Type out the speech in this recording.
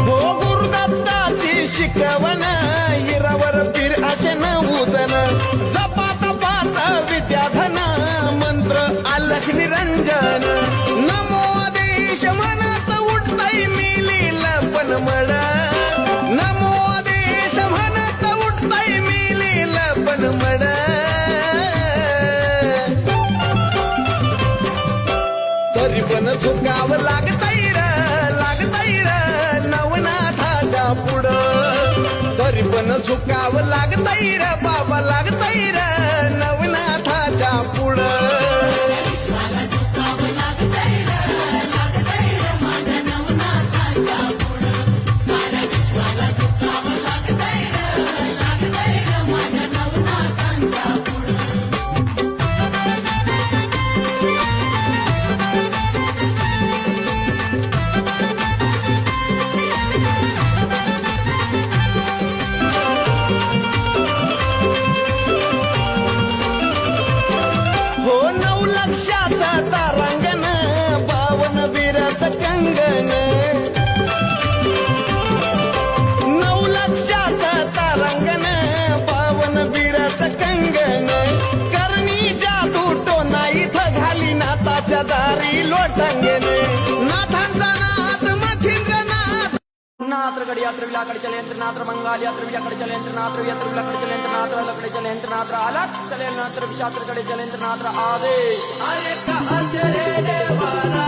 हो गुरुदत्ताची शिकवण इरावर पीर असे नवूजन जपा तपाचा विद्याधन मंत्र अलख निरंजन नमो आदेश म्हणत उठताय मिलील पण मळ नमो आदेश म्हणत उठताय मिलील पण मळ तरी पण झुकावं लागतंय र नवनाथाच्या पुढं तरी पण झुकावं लागतंय र बाबा लागतंय र नवनाथाच्या पुढं तारांगण बावन वीरच कंगन 9 लक्षाचं तारांगण बावन वीरच कंगन करणी जादू टोना इथं घाली नाथाच्या दारी लोटंगन नाथांचा नाथ मच्छिंद्रनाथ नात्र गडी यात्र विलाकडे चले यंत्र नात्र मंगाल यात्र विलाकडे चले यंत्र नात्र यात्र विलाकडे चले यंत्र नात्र लकडे चले यंत्र नात्र आलाट चले नात्र विशात्र कडे चले यंत्र नात्र आदेश अरे कहाँ से रे देवारा